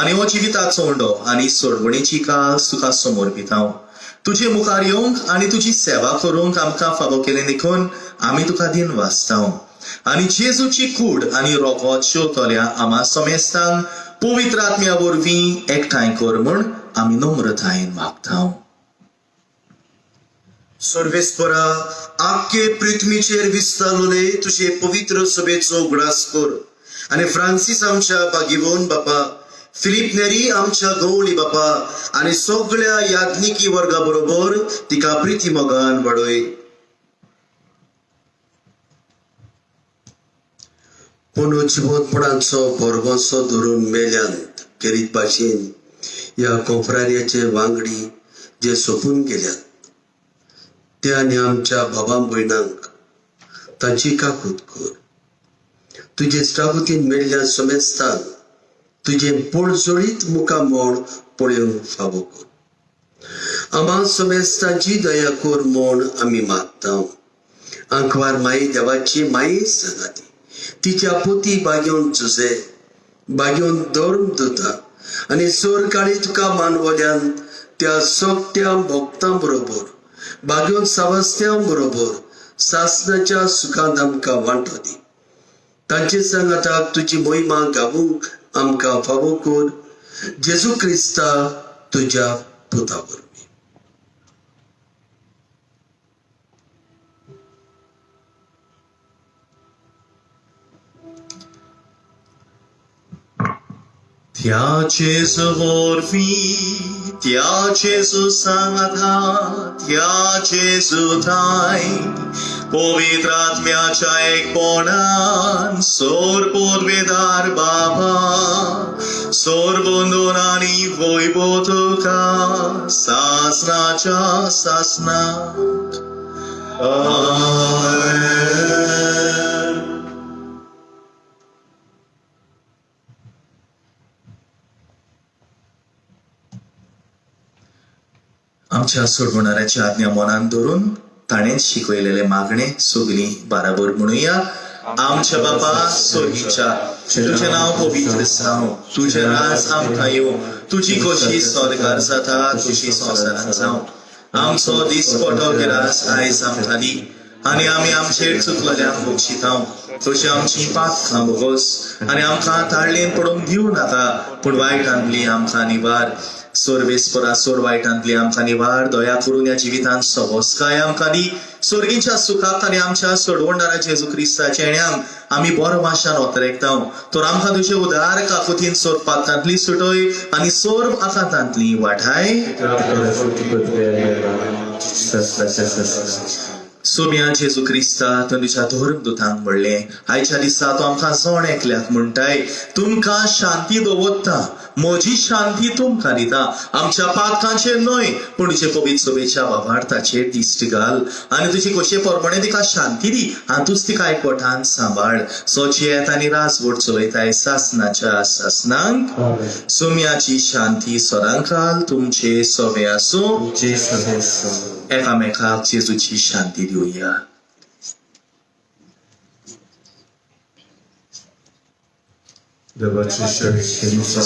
आनी हो जिविताचो उंडो आनी सोडवणेची काळ तुका समोर भितां. तुजे मुखार येवंक आनी तुजी सेवा करूंक आमकां फावो केले देखून आमी तुका दिन वाचतां आनी जेजूची कूड आनी रोगोत शेवतोल्या आमा समेस्तांक पवित्र आत्म्या वरवीं एकठांय कर म्हूण आमी नम्रतायेन मागतां. सर्वेस्परा आख्खे पृथ्वीचेर विस्तारलोले तुझे पवित्र सभेचो उगडास कर आनी फ्रांसीस आमच्या बागीवोन बापा, फिलिप नेरी आमच्या गवळी बापा आनी सगळ्या याज्ञिकी वर्गा बरोबर तिका प्रिती मोगान वाडय. पुनर्जीवनपणाचो भरवंसो धरून मेल्यांत करीत भाशेन ह्या कॉन्फ्रारियाचे वांगडी जे सोपून गेल्यात त्या आनी आमच्या भावां भयणांक तांची काकूत कर. तुजे श्रावतीन मेल्ल्या समेस्तांक तुजे पळजोळीत मुखामोळ पळोवंक फावो कर. आमा समेस्तांची दया कर म्हूण आमी मागतां. आंकवार माई देवाची माई सांगाती तिच्या पोती बागेवन झुजे बागेवन धर्म दोता आनी सोर काळी तुका मानवल्यान त्या सोगट्या भक्तां बरोबर बागेवन सावस्त्यां बरोबर सासणाच्या सुखांत आमकां वांटो दी. तांचे सांगाताक तुजी मोहिमा गावूंक आमकां फावो कर. जेजू क्रिस्ता तुज्या पुता वरवीं. त्या Jezu वरवीं, त्या Jezu सांगाता, त्या Jezu थाय, पवित्र आत्म्याच्या एकपणान सोर पोरवेदार बाबा, सोर बंधून आनी वैभव तुका सासणाच्या सासनाक. आमेन. आमच्या सोडवणाऱ्याची आज्ञा मनान धरून ताणें शिकयलेले मागणे सगळी बाराबर म्हणुया. आमच्या बापा स्वर्गीच्या, तुझे नाव पवित्र जावं, तुझे राज आमकां येवं, तुजी कशी स्वर्गार जाता तशी संवसारांत जावं. आमचो दिसपटो गिरास आयज आमकां दी आनी आमी आमचेर चुकलेल्यांक बक्षितांव. तशी आमची पातकां बोगोस आनी आमकां ताळयेन पडूंक दिवं नाका, पूण वायटांतली आमकां निवार. सोर्वेस्परा सोर वायटांतली आमकां निवार. दया करून ह्या जिवितांत सवस्काय आमकां दी. स्वर्गीच्या सुखाक आनी आमच्या सोडवणदारा जेजू क्रिस्ताच्या येण्याक आमी बरो माशान ओतरेकतांव. तर आमकां तुजे उदार काकुतीन सोर पातांतली सुटय आनी सोर आकांतांतली वाठाय. सोम्या जेजू क्रिस्ता तुमच्या धर्मदूतांक म्हणलें, आयच्या दिसा तो आमकां जोण एकल्याक म्हणटाय, तुमकां शांती दवरता, म्हजी शांती तुमकां दिता. आमच्या पातकांचेर न्हय पूण तुजे पवित्र सभेच्या वाभारताचेर दिश्ट घाल आनी तुजी कशे परमणे तिका शांती दी आनी तूंच तिका एकवटान सांबाळ. सोचयेत आनी राजवट चलयताय सासनाच्या सासनांक. सोम्याची शांती सदांकाल तुमचे सवे आसूं. एकामेकाक जेजूची शांती दिवया. Zobaczysz, jak się muszę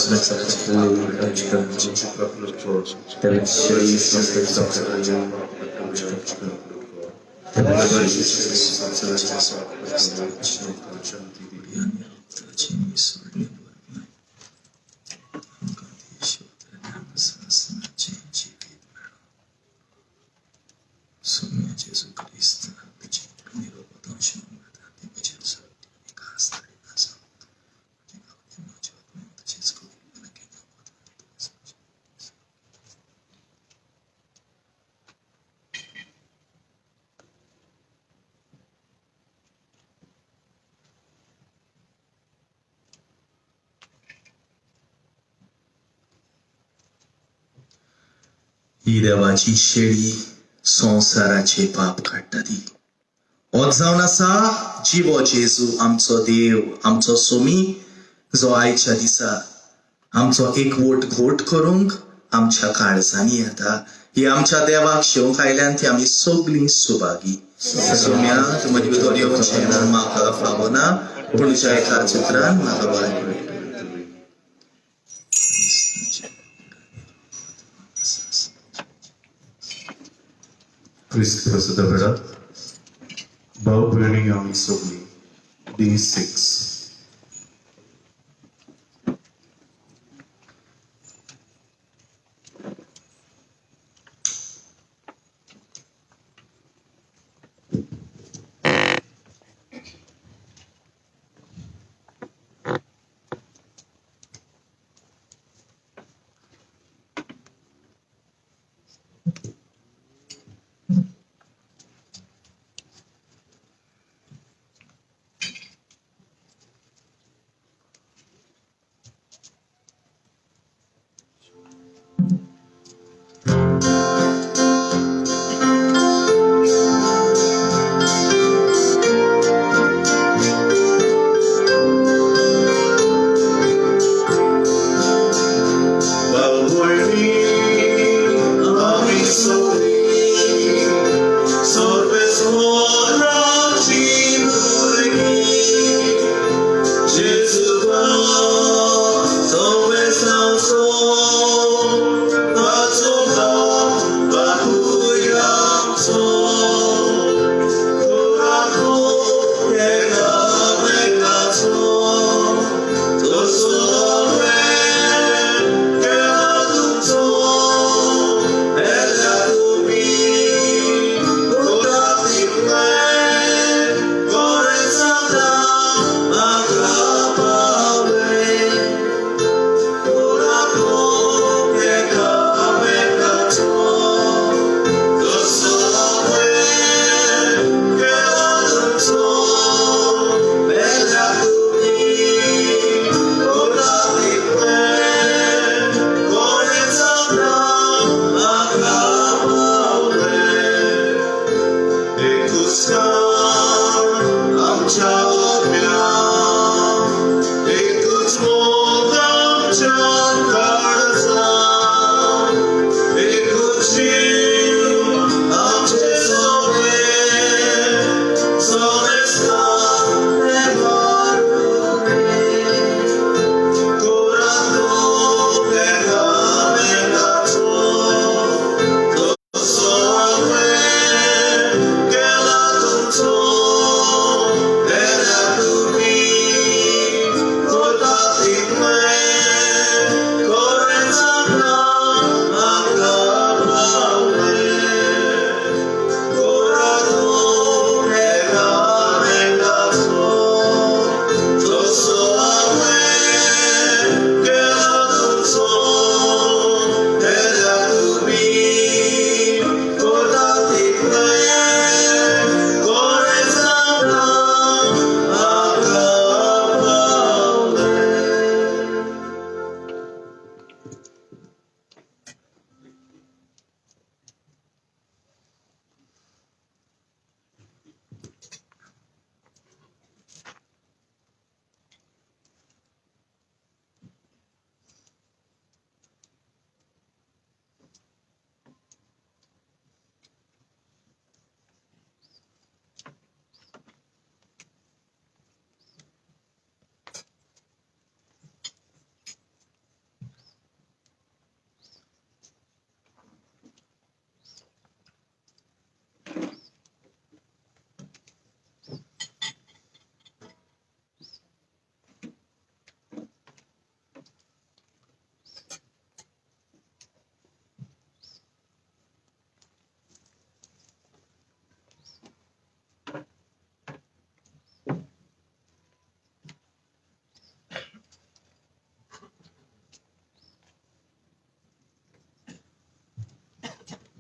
Jezu Chrysta, gdzie nie robotą się nie będzie zrobić kasta i na sam. Nie macie odmętu dziecko, jakie ही देवाची शेळी संसाराचे पाप काडटाली. होच जावन आसा जिवो जेजू आमचो देव, आमचो सोमी, जो आयच्या दिसा आमचो एकवोट घोट करूंक आमच्या काळजांनी येता. ही आमच्या देवाक शेवंक आयल्यान ती आमी सगळीं सुभागी. सोम्या तूं म्हजे भितर येवचें ना, म्हाका फावना, पूण तुज्या एका चित्रान म्हाका बरें मेळटा. क्रिस्त प्रसिद्ध बेडा भाव भयणी आमी सगळीं डे 6.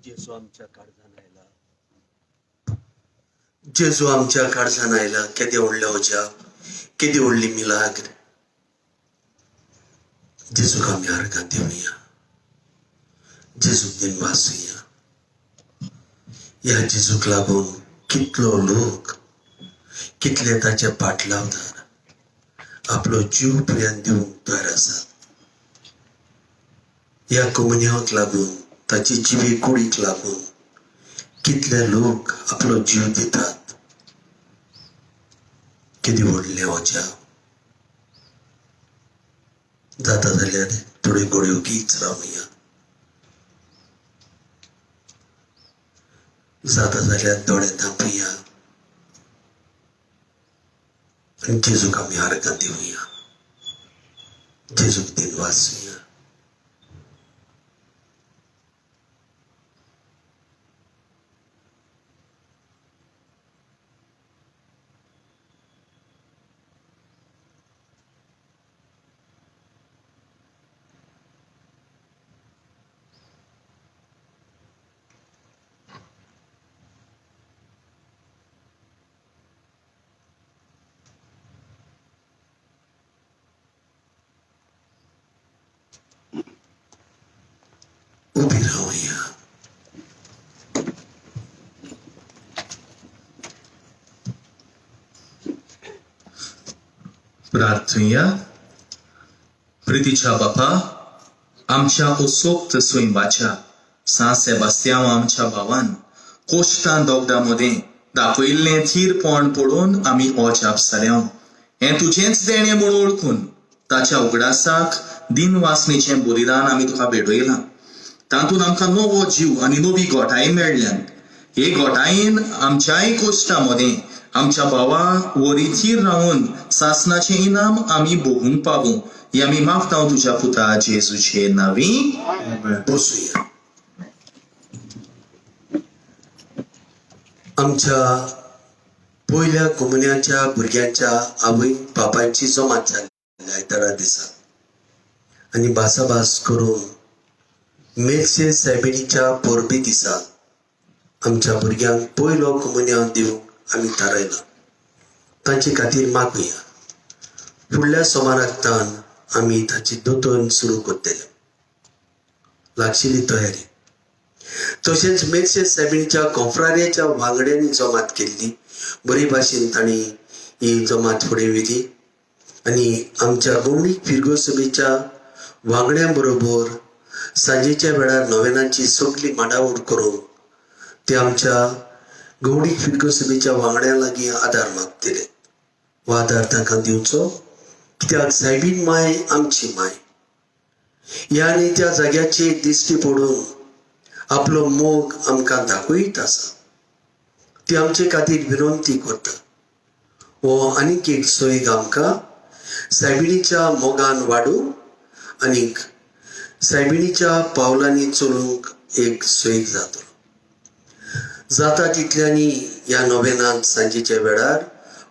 जेजू आमच्या काळजान आयला. जेजू आमच्या काळजान आयला. केदे व्हडले ओजा, केदी व्हडली मिलाग्र. जेजूक आमी अर्गां देवया. जेजू दिन वाचूया. या जेजूक लागून कितलो लोक कितले ताचे पाटलावदार आपलो जीव पर्यंत दिवंक तयार आसात. या कोमुनियाक लागून ताची जिवी कुडीक लागून कितले लोक आपलो जीव दितात. किती व्हडलें वच्या जाता जाल्यार थोडे घडयो गीत रावया. जाता जाल्यार दोळे धांपया आनी जेजूक आमी आर्गां दिवया. जेजूक दिन वाचूया. उबी रावया. प्रार्थूया. प्रितीच्या बापा, आमच्या उत्सोक्त स्वयंवाच्या सान सेबास्त्याव आमच्या भावान कोश्टां दोगदामध्ये दाखयल्लें थीरपण पळोवन आमी ओजाप जाल्याव. हें तुजेंच देणें म्हूण ओळखून ताच्या उगडासाक दिन वासणेचें बलिदान आमी तुका भेटयलां. तातूंत आमकां नवो जीव आनी नवी घोटाय मेळ्ळ्यान हे घोटायेन आमच्याय कोश्टां मदें आमच्या भावा वरीथीर रावन सासणाचें इनाम आमी भोगूंक पावूं. ही आमी मागतां तुज्या पुता जेजूचे नांवी. बसूया. आमच्या पयल्या कोमुन्याच्या भुरग्यांच्या आवय बापायची जमात जाल्ली आयतारा दिसा आनी भासाभास करून मेर्शे सायबिणीच्या पोरबी दिसा आमच्या भुरग्यांक पयलो कोमुन्या दिवंक आमी थारायला. तांचे खातीर मागुया. फुडल्या सोमाराकतान आमी ताची दोतोर सुरू करतले. लागशिल्ली तयारी. तशेंच मेर्शे सायबिणीच्या कॉन्फ्रारियाच्या वांगड्यांनी जमात केल्ली. बरे भाशेन तांणी ही जमात फुडें व्हेली आनी आमच्या गोंडीक फिरगो सभेच्या वांगड्यां बरोबर सांजेच्या वेळार नोवेनांची सगळी मांडावळ करून ते आमच्या गवडीक फिरगो सभेच्या वांगड्यां लागीं आदार मागतले. हो आदार तांकां दिवचो, कित्याक सायबीण माय आमची माय. ह्या आनी त्या जाग्याचेर दिश्टी पडून आपलो मोग आमकां दाखयत आसा. ती आमचे खातीर विनंती करता. हो आनीक एक सोयीग आमकां सायबिणीच्या मोगान वाडूंक आनीक सायबिणीच्या पावलांनी चलूंक एक सोयीग जातलो. जाता तितल्यांनी ह्या नोवेनांत सांजेच्या वेळार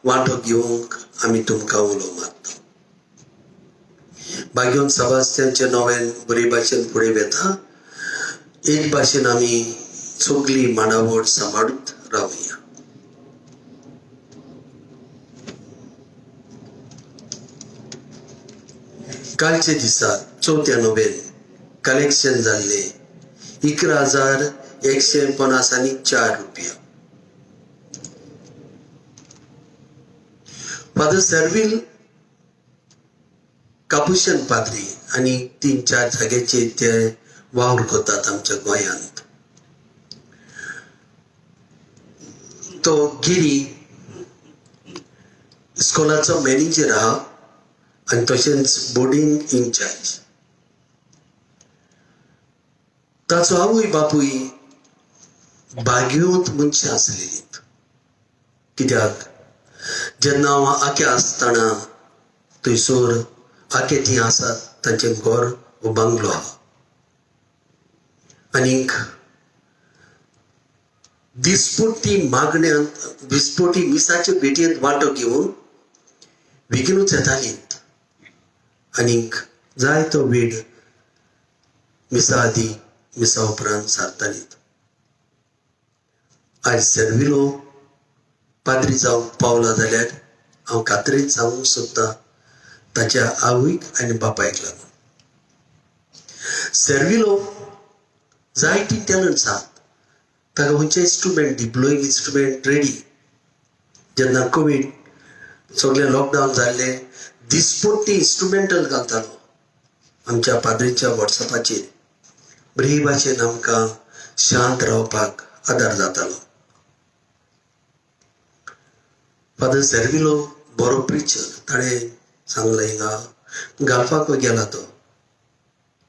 वांटो घेवंक आमी तुमकां उलो मारता. भाग्योन सेबास्त्यानचें नोवेन बरे भाशेन फुडें वेता. एक भाशेन आमी सगळी मांडावळ सांबाळून रावया. कालचे दिसा 4थ्या नोवेन कलेक्शन जाल्ले 11,150 रुपया. फादर सर्वील कापुशन पाद्री आनी 3-4 जाग्याचेर ते वावर करतात आमच्या गोंयांत. तो गिरी स्कॉलाचो मॅनेजर आहा आनी तशेंच बोर्डिंग इन्चार्ज. ताचो आवय बापूय भाग्योत मनशां आसलेलीं. कित्याक जेन्ना हांव आख्या आसतना थंयसर आखे थीं आसात तांचें घर हो बांगलो आहा. आनीक दिसपट्टी मागण्यांत दिसपट्टी मिसाचे भेटयेंत वांटो घेवन बेगीनूच येतालीं आनीक जाय तो वेळ मिसा आदी मिसा उपरांत सारतालीं. आयज सर्विलो पाद्री जावंक पावला जाल्यार हांव खात्रेन सांगूंक सोदतां ताच्या आवयक आनी बापायक लागून. सर्विलो जायती टॅलंट्स आहात ताका खंयचे इन्स्ट्रुमेंट डिप्लोईंग इन्स्ट्रुमेंट रेडी. जेन्ना कोवीड सगळे लॉकडावन जाल्ले दिसपट्टी इन्स्ट्रुमेंटल घालतालो आमच्या पाद्रीच्या वॉट्सॅपाचेर. बरे भाशेन आमकां शांत रावपाक आदार जातालो. फादर सेर्विलो बरो प्रिचर. ताणें सांगलें हिंगा घालपाक गेला तो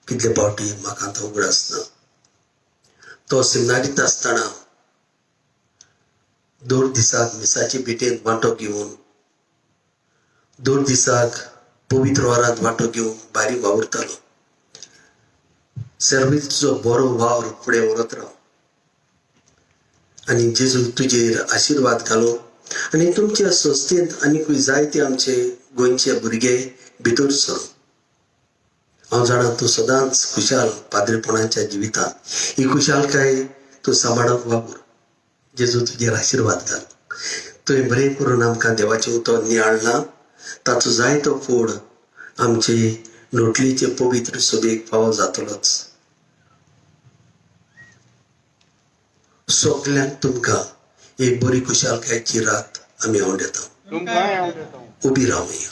कितले फावटी म्हाका आतां उगड आसना. तो सेमिनारींत आसतना 2 दिसाक मिसाचे भेटेन वांटो घेवन 2 दिसाक पवित्र वरांत वांटो घेवन भायर वावुरतालो. सर्विसचो बरो वावर फुडें व्हरत राव आनी जेजू तुजेर आशिर्वाद घालो आनी तुमच्या संस्थेंत आनीकूय जायते आमचे गोंयचे भुरगे भितर सर. हांव जाणा तूं सदांच खुशाल पाद्रीपणाच्या जिवितांत. ही खुशालकाय तूं सांबाळून वावर. जेजू तुजेर आशिर्वाद घाल. तुवें बरें करून आमकां देवाचें उतर नियाळना ताचो जायतो फोड आमचे लोटलीचे पवित्र सभेक फावो जातलोच. सगल्यांक तुमकां एक बरी खुशालकायची रात आमी आवडटा. उबी रावया.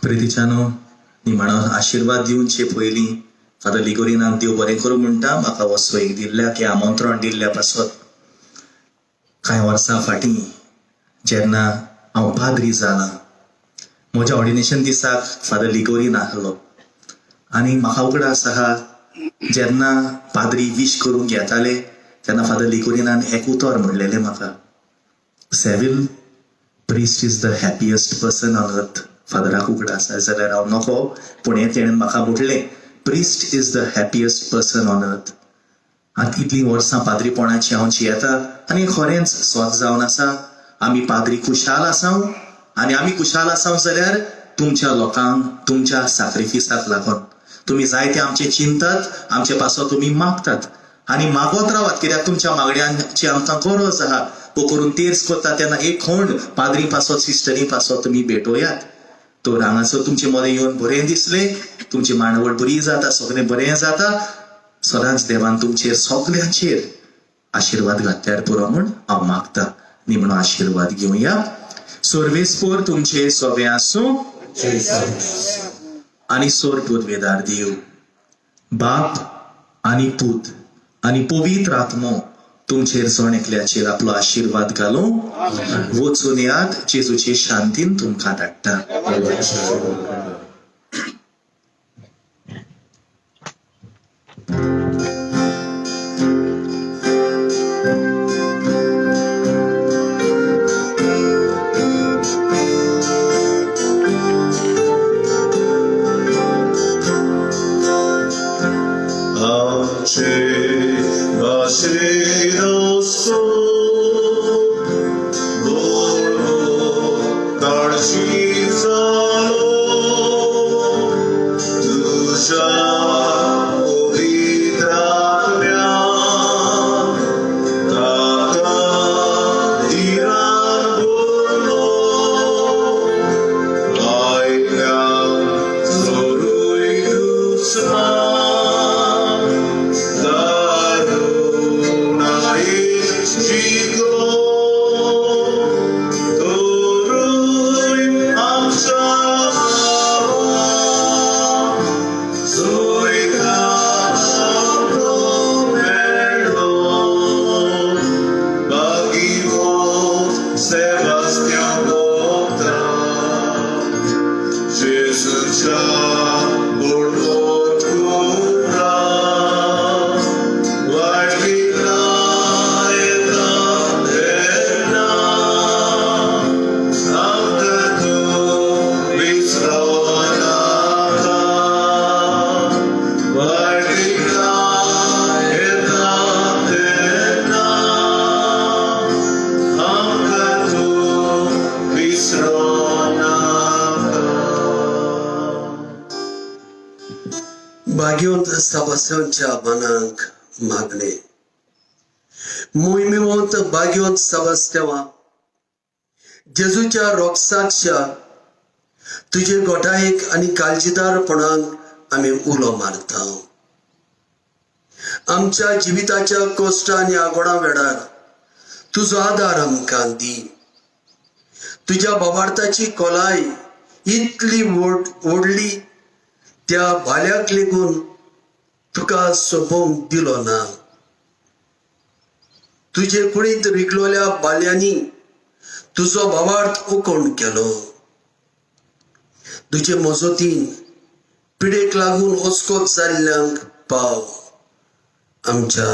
प्रितीच्यानो निमाणो आशिर्वाद दिवचे पयलीं फादर लिगोरिनाक देव बरें करूं म्हणटा. म्हाका हो सोयीक दिल्ल्या की आमंत्रण दिल्ल्या पासत कांय वर्सां फाटीं जेन्ना हांव पाद्री जालां म्हज्या ऑर्डिनेशन दिसाक फादर लिगोरीन आहलो आनी म्हाका उगडास आहा जेन्ना पाद्री विश करूंक येताले तेन्ना फादर लिगोरिनान एक उतर म्हणलेलें म्हाका, सेविल priest is the happiest person on earth. फादराक उगडास जाल्यार हांव नको पूण हें तेणेन म्हाका म्हटलें, priest is the happiest person on अर्थ. आतां इतलीं वर्सां पाद्रीपणाची हांव जियेता आनी खरेंच स्वत जावन आसा. आमी पाद्री खुशाल आसाव आनी आमी खुशाल आसाव जाल्यार तुमच्या लोकांक तुमच्या सॅक्रिफिसाक लागून. तुमी जायते आमचे चिंतात, आमचे पासो तुमी मागतात आनी मागोत रावात कित्याक तुमच्या मागण्यांची आमकां गरज आहा. वो करून तेर्स कोत्ता तेन्ना एक खोंड पाद्री पासो सिस्टरी पासो तुमी भेटोयात. तो हांगासर तुमचे मदें येवन बरें दिसलें, तुमची मांडवळ बरी जाता, सगळें बरें जाता. सदांच देवान तुमचेर सगल्यांचेर आशिर्वाद घातल्यार पुरो म्हूण हांव मागता. निमणो आशिर्वाद घेवया. सर्वेस्पोर तुमचे सोबे आसूं आनी सोर पदवेदार देव बाप आनी पूत आनी पवित्र आत्मो तुमचेर जण एकल्याचेर आपलो आशिर्वाद घालूं. वचून यात, जेजूचे शांतीन तुमकां धाडटा. भाग्यवंत सभासदांच्या मनांक मागणे. मोहिमेवंत भाग्यवंत सभासदेवा, जेजूच्या रोगसाक्षा तुजे गोठायेक आनी काळजीदारपणाक आम्ही उलो मारता. आमच्या जिविताच्या कश्ट आनी आगोडा वेळार तुजो आदार आमकां दी. तुज्या बाबार्थाची खोलाय इतली व्हडली त्या भाल्याक लेगून तुका सोपोवंक दिलो ना. तुजे कुडींत रिगलोल्या बाल्यांनी तुजो भावार्थ उकोण केलो. तुजे मजतीन पिडेक लागून ओस्कोत जाल्ल्यांक पाव. आमच्या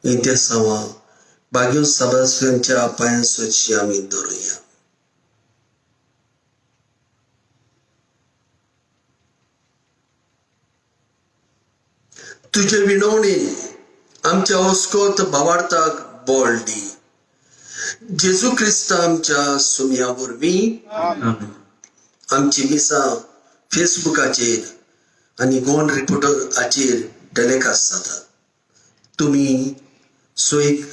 इंतेसांवा बाग्यो सभासदांच्या पांयां सोदची आमी धरुया. तुजे विणवणेन आमच्या ओस्कोत भावार्थाक बोळ दी. जेजू क्रिस्त आमच्या सुमया वरवीं आमची मिसां फेसबुकाचेर आनी गोवन रिपोर्टराचेर टेलिकास्ट जातात. तुमी सोयीक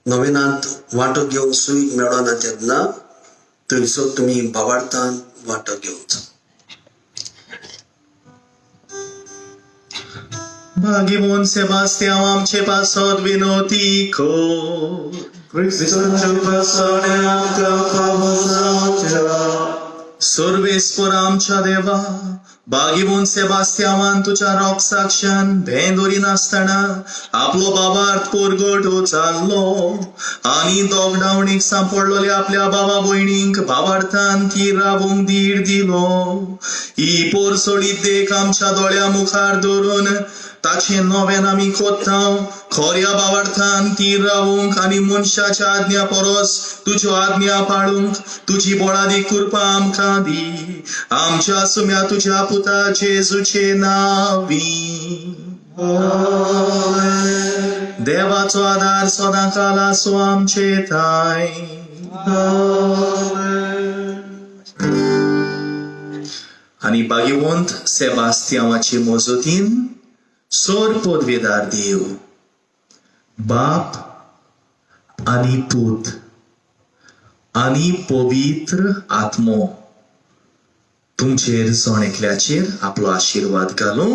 नोवेनांत वांटो घेवंक सोयीक मेळना तेन्ना थंयसर तुमी भावार्थान वांटो घेवचो. भागीमोन सेबास्त्याव आमचे पासत विनोती को. सर्वेस्पर आमच्या देवा, बागीमोन सेबास्त्यावान तुझ्या रोगसाक्षान भेंदोरी नासतना आपलो बाबार्थ पोरगोट चाललो आनी दोगडावणीक सांपडलोल्या आपल्या बाबा भयणींक बाबार्थान ती राबूंक दीड दिलो. ही पोर सोडीत देख आमच्या दोळ्या मुखार धरून ताचे नोवेन आमी कोत्ताव. खोऱ्या बाबार्थान ती रावूंक आनी मनशाच्या आज्ञा परोस तुज्यो आज्ञा पाळूंक तुजी बोळादी कृपा आमकां दी. आमच्या सुम्या तुज्या पुता जेजूचे नावी. देवाचो आदार सदांकाल आसो आमचे थाय. आनी बागीवंत सेबास्त्यावाचे मजतीन सोर पदवेदार देव, बाप आनी पूत आनी पवित्र आत्मो तुमचेर सोण एकल्याचेर आपलो आशीर्वाद घालो.